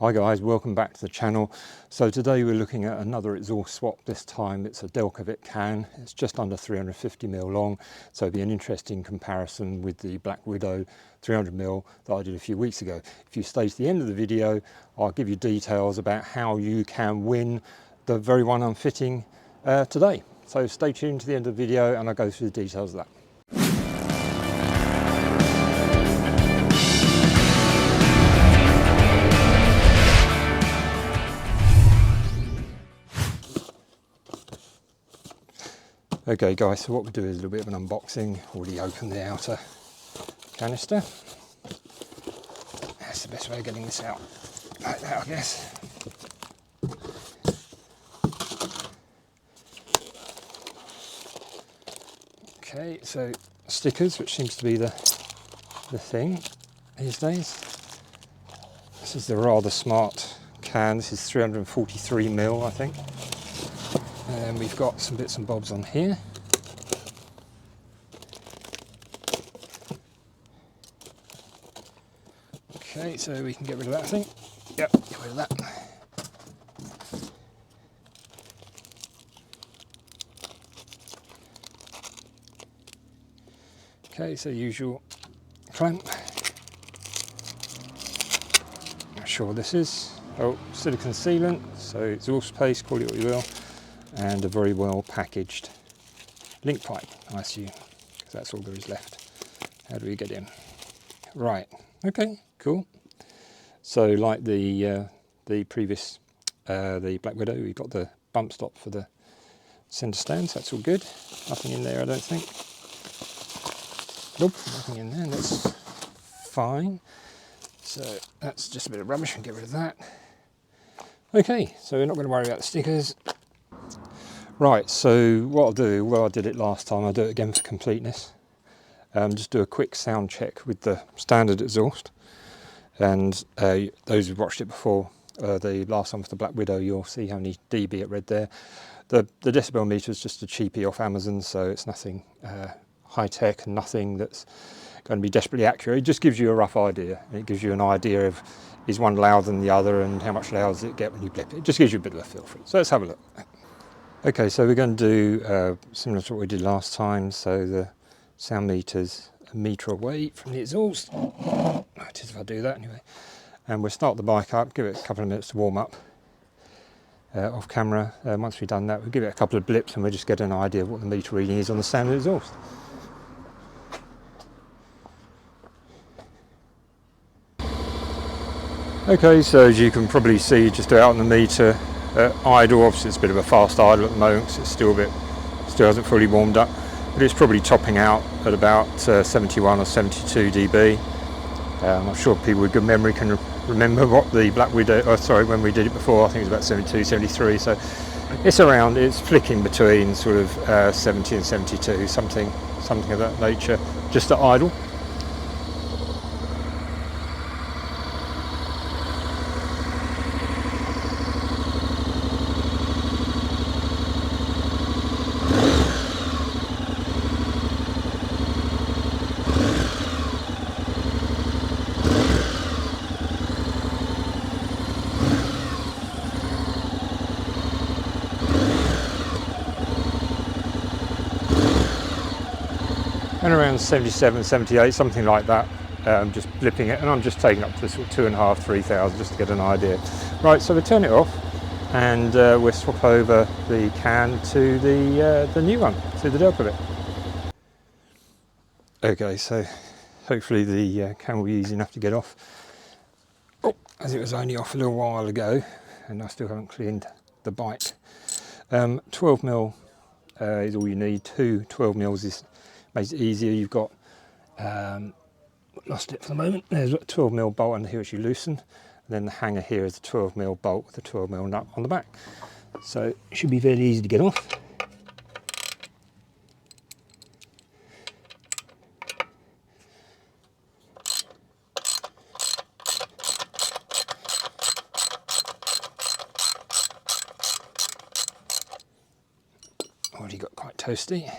Hi guys, welcome back to the channel. So today we're looking at another exhaust swap. This time it's a Delkevic can. It's just under 350mm long, so it'll be an interesting comparison with the Black Widow 300mm that I did a few weeks ago. If you stay to the end of the video, I'll give you details about how you can win the very one I'm fitting today. So stay tuned to the end of the video and I'll go through the details of that. Okay guys, so what we'll do is a little bit of an unboxing. Already opened the outer canister. That's the best way of getting this out, like that I guess. Okay, so stickers, which seems to be the thing these days. This is the rather smart can. This is 343mm I think. And we've got some bits and bobs on here. Okay, so we can get rid of that thing. Yep, get rid of that. Okay, so usual clamp. Not sure what this is. Oh, silicone sealant, so exhaust paste, call it what you will. And a very well packaged link pipe, I assume, because that's all there is left. How do we get in? Right, okay, cool. So like the previous, the Black Widow, we've got the bump stop for the centre stands, that's all good. Nothing in there, I don't think. Nope, nothing in there, that's fine. So that's just a bit of rubbish, we can get rid of that. Okay, so we're not going to worry about the stickers. Right, so what I'll do, well I did it last time, I'll do it again for completeness. Just do a quick sound check with the standard exhaust. And those who've watched it before, the last one with the Black Widow, you'll see how many dB it read there. The decibel meter is just a cheapie off Amazon, so it's nothing high tech and nothing that's going to be desperately accurate. It just gives you a rough idea. It gives you an idea of is one louder than the other and how much louder does it get when you blip it. It just gives you a bit of a feel for it. So let's have a look. Okay, so we're going to do similar to what we did last time. So the sound meter's a metre away from the exhaust. It is if I do that anyway. And we'll start the bike up, give it a couple of minutes to warm up off camera. Once we've done that, we'll give it a couple of blips and we'll just get an idea of what the meter reading is on the standard exhaust. Okay, so as you can probably see just out on the meter, idle, obviously it's a bit of a fast idle at the moment because it's still hasn't fully warmed up, but it's probably topping out at about 71 or 72 dB. I'm sure people with good memory can remember what the Black Widow, when we did it before, I think it was about 72, 73, so it's flicking between sort of 70 and 72, something of that nature, just at idle. And around 77, 78, something like that. Just blipping it, and I'm just taking up to sort of 2,500, 3,000 just to get an idea. Right, so we turn it off, and we'll swap over the can to the new one, to the Delkevic. Okay, so hopefully the can will be easy enough to get off. Oh, as it was only off a little while ago, and I still haven't cleaned the bike. 12mm is all you need. 2 12mm makes it easier. You've got, lost it for the moment, there's a 12mm bolt under here which you loosen, and then the hanger here is a 12mm bolt with a 12mm nut on the back. So it should be very easy to get off. Already got quite toasty.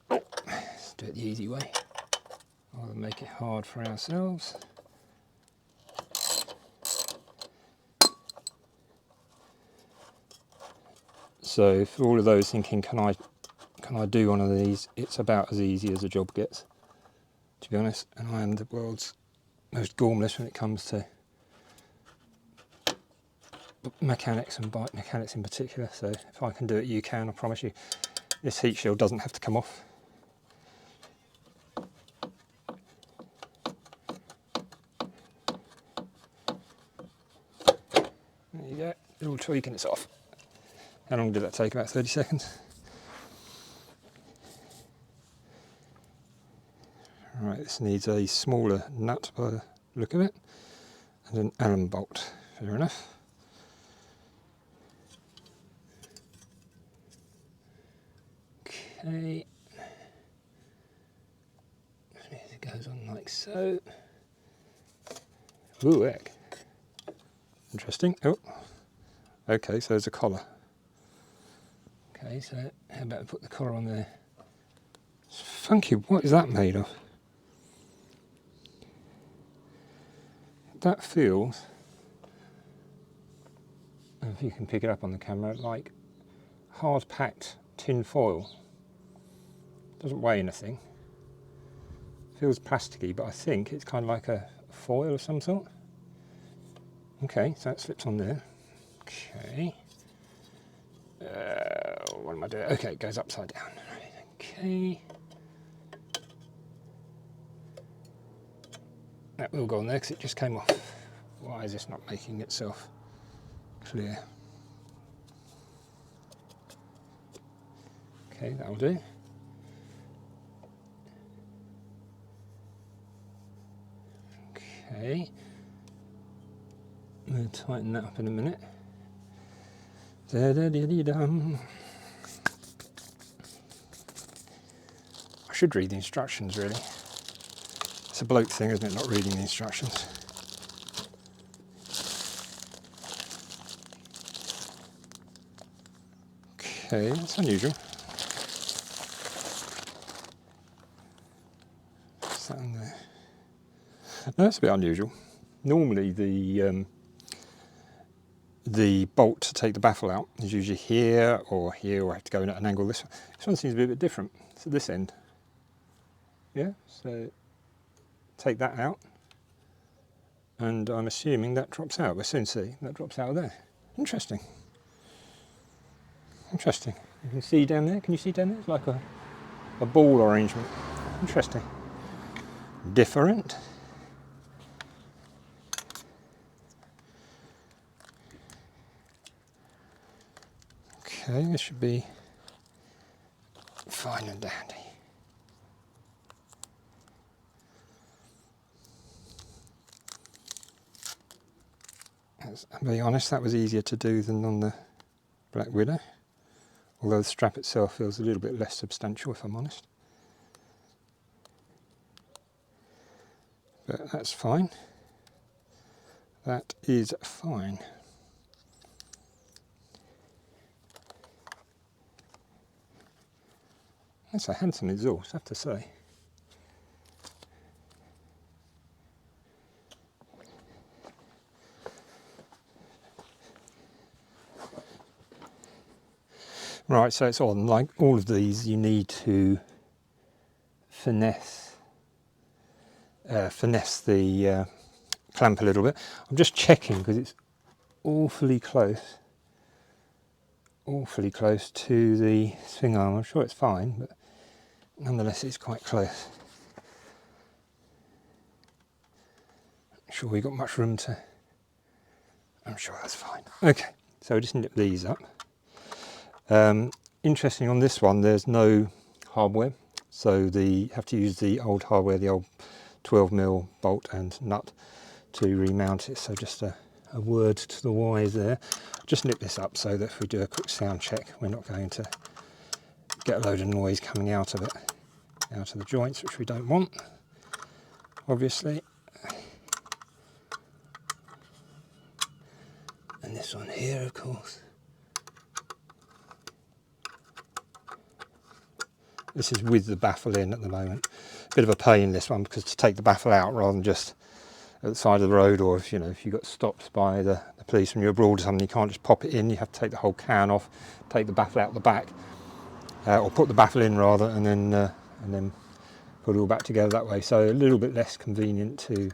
Let's do it the easy way, rather than make it hard for ourselves. So for all of those thinking, can I do one of these, it's about as easy as a job gets, to be honest. And I am the world's most gormless when it comes to mechanics and bike mechanics in particular. So if I can do it, you can, I promise you. This heat shield doesn't have to come off. There you go, little tweak and it's off. How long did that take? About 30 seconds. Right, this needs a smaller nut by the look of it, and an Allen bolt, fair enough. Okay, it goes on like so. Ooh, heck. Interesting. Oh, okay, so there's a collar. Okay, so how about we put the collar on there? It's funky, what is that made of? That feels, if you can pick it up on the camera, like hard packed tin foil. Doesn't weigh anything. Feels plasticky, but I think it's kind of like a foil of some sort. Okay, so that slips on there. Okay. What am I doing? Okay, it goes upside down. Right, okay. That will go on there because it just came off. Why is this not making itself clear? Okay, that'll do. Okay. I'm going to tighten that up in a minute. Da-da-dee-dee-dum. I should read the instructions, really. It's a bloke thing, isn't it, not reading the instructions? Okay, that's unusual. What's that on there? No, that's a bit unusual. Normally the bolt to take the baffle out is usually here, or I have to go in at an angle. This one seems to be a bit different. So this end. Yeah, so take that out, and I'm assuming that drops out. We'll soon see. That drops out of there. Interesting. Interesting. You can see down there. Can you see down there? It's like a ball arrangement. Interesting. Different. Okay, this should be fine and dandy. I'll be honest, that was easier to do than on the Black Widow, although the strap itself feels a little bit less substantial, if I'm honest. But that's fine. That is fine. That's a handsome exhaust, I have to say. Right, so it's on. Like all of these, you need to finesse the clamp a little bit. I'm just checking because it's awfully close to the swing arm. I'm sure it's fine, but nonetheless it's quite close. Not sure we've got much room to... I'm sure that's fine. Okay, so we just nip these up. Interesting, on this one there's no hardware, so you have to use the old hardware, the old 12mm bolt and nut to remount it. So just a word to the wise there. Just nip this up so that if we do a quick sound check, we're not going to get a load of noise coming out of it, out of the joints, which we don't want, obviously. And this one here, of course. This is with the baffle in at the moment. Bit of a pain, this one, because to take the baffle out rather than just at the side of the road, or if you know, if you got stopped by the police when you're abroad or something, you can't just pop it in. You have to take the whole can off, take the baffle out the back, or put the baffle in rather, and then put it all back together that way. So a little bit less convenient to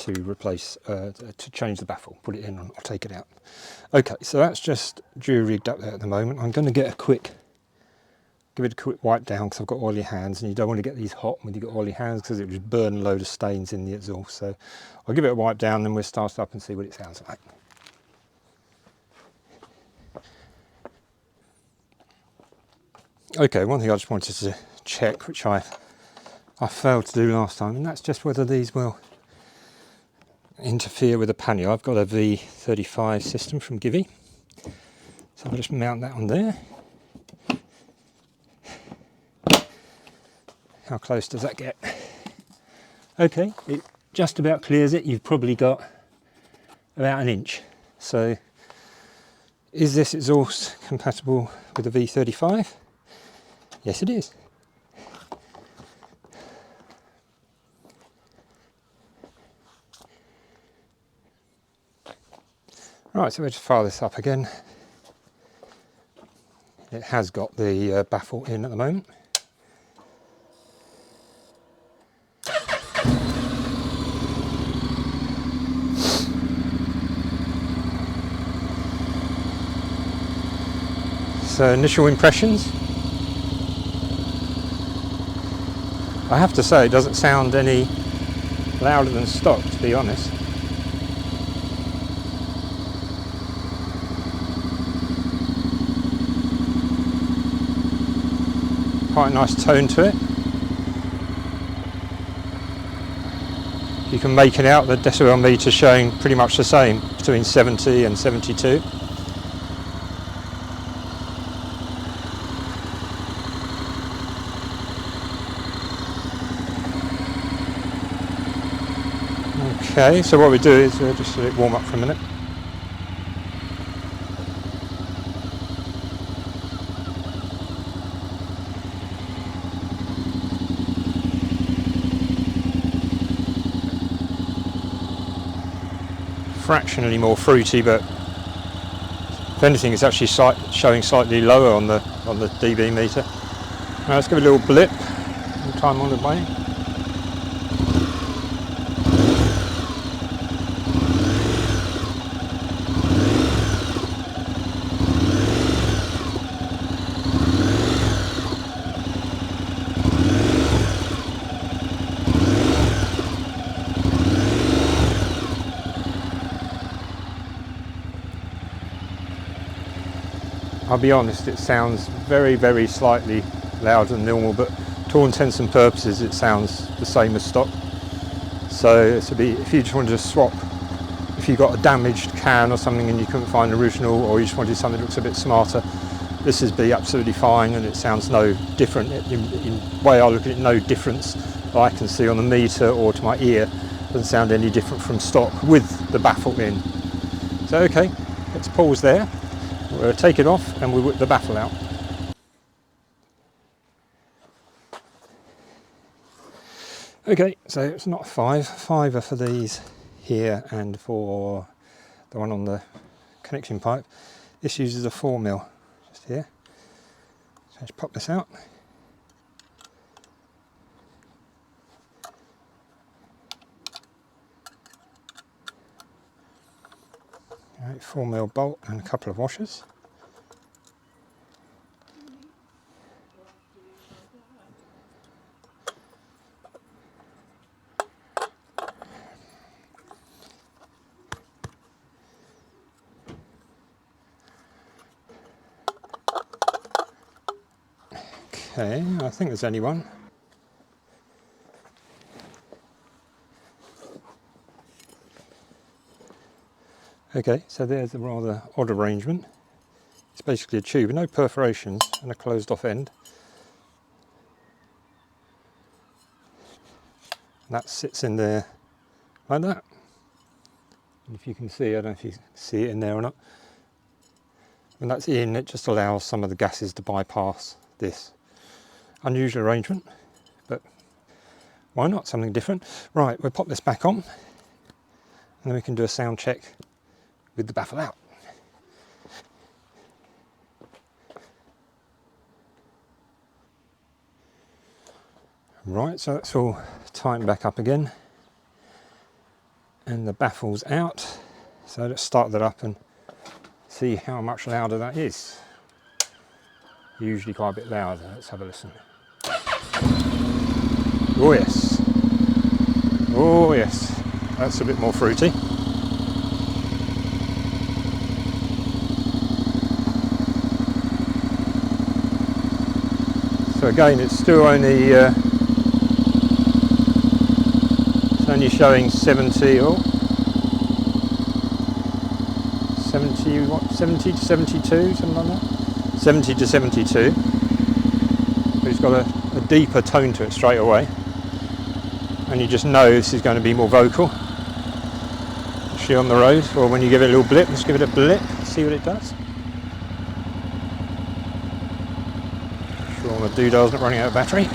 replace, to change the baffle, put it in or take it out. Okay, so that's just jury-rigged up there at the moment. I'm going to get give it a quick wipe down because I've got oily hands, and you don't want to get these hot when you've got oily hands because it will just burn a load of stains in the exhaust. So I'll give it a wipe down, then we'll start it up and see what it sounds like. Okay, one thing I just wanted to check, which I failed to do last time, and that's just whether these will interfere with the pannier. I've got a V35 system from Givi, so I'll just mount that on there. How close does that get? Okay, it just about clears it. You've probably got about an inch. So is this exhaust compatible with the V35? Yes, it is. Right, so we'll just fire this up again. It has got the baffle in at the moment. So initial impressions. I have to say it doesn't sound any louder than stock, to be honest. Quite a nice tone to it. You can make it out, the decibel meter showing pretty much the same between 70 and 72. Okay, so what we do is we'll just let it warm up for a minute. Fractionally more fruity, but if anything, it's actually showing slightly lower on the dB meter. Now let's give it a little blip. Time on the way. I'll be honest, it sounds very, very slightly louder than normal, but to all intents and purposes it sounds the same as stock. So if you just wanted to swap, if you got a damaged can or something and you couldn't find the original, or you just wanted something that looks a bit smarter, this would be absolutely fine, and it sounds no different. In the way I look at it, no difference that I can see on the meter or to my ear. Doesn't sound any different from stock with the baffle in. So okay, let's pause there. We'll take it off and we'll whip the baffle out. Okay, so it's not five are for these here and for the one on the connection pipe. This uses a 4mm just here. So let's pop this out. Right, 4mm bolt and a couple of washers. Okay, I think there's only one. Okay, so there's a rather odd arrangement. It's basically a tube with no perforations and a closed off end. And that sits in there like that. And if you can see, I don't know if you see it in there or not. When that's in, it just allows some of the gases to bypass this. Unusual arrangement, but why not? Something different. Right, we'll pop this back on, and then we can do a sound check with the baffle out. Right, so that's all tightened back up again, and the baffle's out. So let's start that up and see how much louder that is. Usually quite a bit louder. Let's have a listen. Oh yes. Oh yes. That's a bit more fruity. So again, it's still only showing 70 or 70 what 70 to 72, something like that. 70 to 72. But it's got a deeper tone to it straight away, and you just know this is going to be more vocal, especially on the road, or when you give it a little blip. Let's give it a blip, see what it does. Sure the doodle's not running out of battery.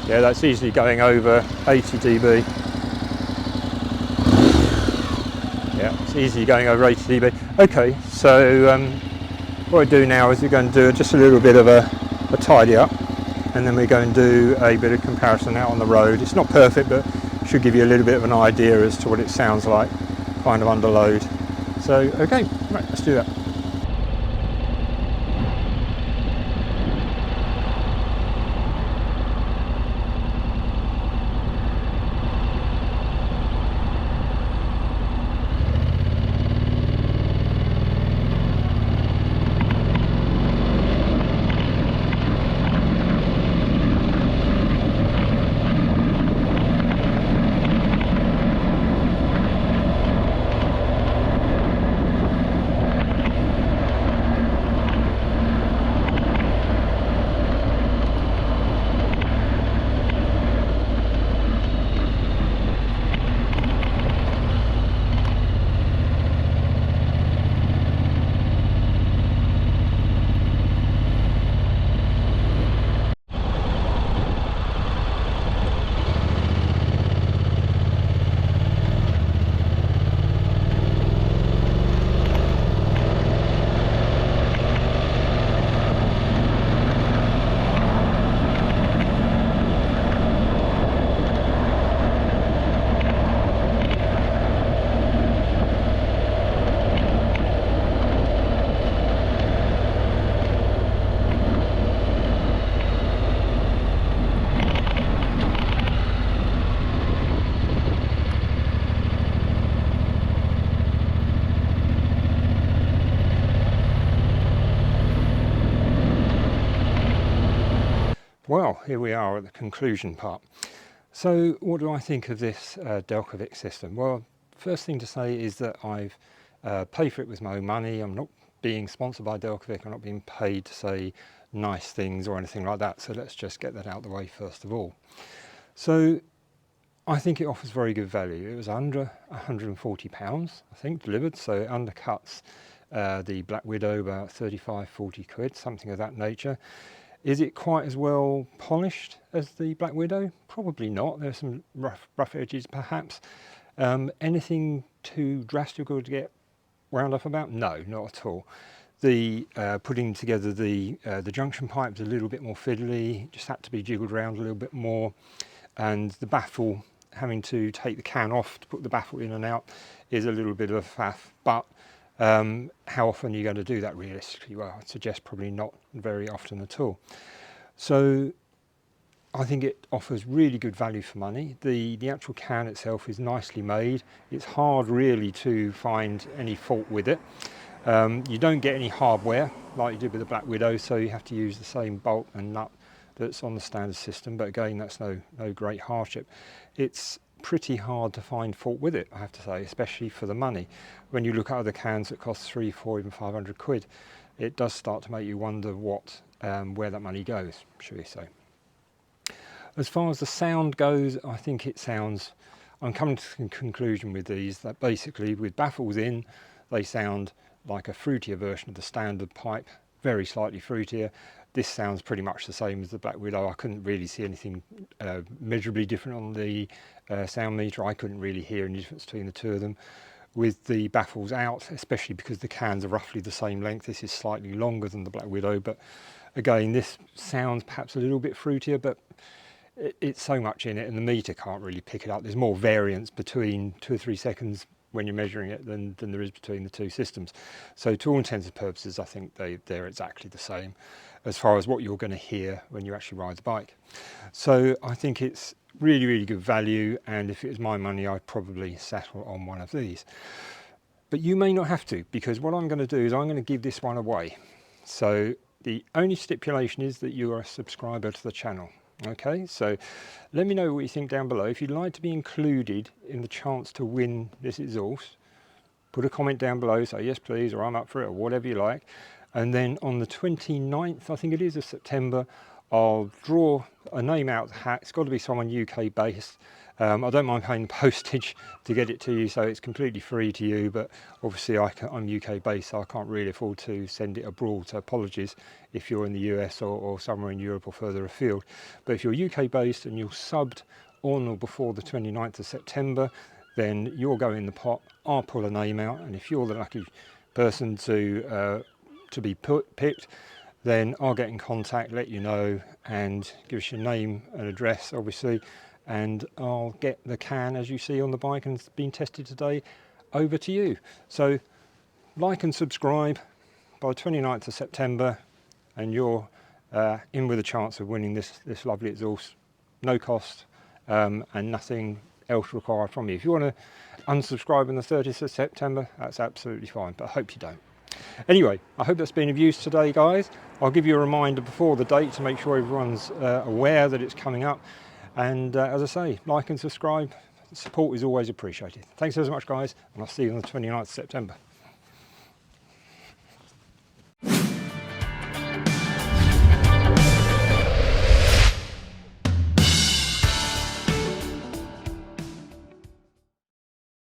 Yeah, that's easily going over 80 dB. Yeah, it's easily going over 80 dB. Okay, so what I do now is we're going to do just a little bit of a tidy up, and then we're going to do a bit of comparison out on the road. It's not perfect, but should give you a little bit of an idea as to what it sounds like, kind of under load. So, okay, right, let's do that. Well, here we are at the conclusion part. So what do I think of this Delkevic system? Well, first thing to say is that I've paid for it with my own money. I'm not being sponsored by Delkevic. I'm not being paid to say nice things or anything like that. So let's just get that out of the way first of all. So I think it offers very good value. It was under £140, I think, delivered. So it undercuts the Black Widow about 35, 40 quid, something of that nature. Is it quite as well polished as the Black Widow? Probably not. There's some rough edges perhaps. Anything too drastical to get wound up about? No, not at all. The putting together the junction pipe is a little bit more fiddly, just had to be jiggled around a little bit more, and the baffle, having to take the can off to put the baffle in and out, is a little bit of a faff. But how often are you going to do that realistically? Well, I'd suggest probably not very often at all. So I think it offers really good value for money. The actual can itself is nicely made. It's hard really to find any fault with it. You don't get any hardware like you did with the Black Widow, so you have to use the same bolt and nut that's on the standard system, but again, that's no great hardship. It's pretty hard to find fault with it, I have to say, especially for the money. When you look at other cans that cost 300, 400, even 500 quid, it does start to make you wonder where that money goes, should we say. As far as the sound goes, I think it sounds I'm coming to the conclusion with these that basically with baffles in, they sound like a fruitier version of the standard pipe, very slightly fruitier. This sounds pretty much the same as the Black Widow. I couldn't really see anything measurably different on the sound meter. I couldn't really hear any difference between the two of them. With the baffles out, especially because the cans are roughly the same length, this is slightly longer than the Black Widow, but again, this sounds perhaps a little bit fruitier, but it's so much in it and the meter can't really pick it up. There's more variance between 2 or 3 seconds when you're measuring it than there is between the two systems. So to all intents and purposes, I think they're exactly the same as far as what you're going to hear when you actually ride the bike. So I think it's really, really good value, and if it was my money, I'd probably settle on one of these. But you may not have to, because what I'm going to do is I'm going to give this one away. So the only stipulation is that you are a subscriber to the channel. Okay, so let me know what you think down below. If you'd like to be included in the chance to win this exhaust, put a comment down below, say yes please, or I'm up for it, or whatever you like. And then on the 29th, I think it is, of September, I'll draw a name out of the hat. It's got to be someone UK based. I don't mind paying postage to get it to you, so it's completely free to you, but obviously I'm UK based, so I can't really afford to send it abroad, so apologies if you're in the US or somewhere in Europe or further afield. But if you're UK based and you're subbed on or before the 29th of September, then you'll go in the pot. I'll pull a name out, and if you're the lucky person to be picked, then I'll get in contact, let you know, and give us your name and address, obviously, and I'll get the can, as you see on the bike and it's been tested today, over to you. So like and subscribe by 29th of September, and you're in with a chance of winning this lovely exhaust. No cost and nothing else required from you. If you want to unsubscribe on the 30th of September, that's absolutely fine, but I hope you don't. Anyway, I hope that's been of use today, guys. I'll give you a reminder before the date to make sure everyone's aware that it's coming up. And as I say, like and subscribe. Support is always appreciated. Thanks so much, guys, and I'll see you on the 29th of September.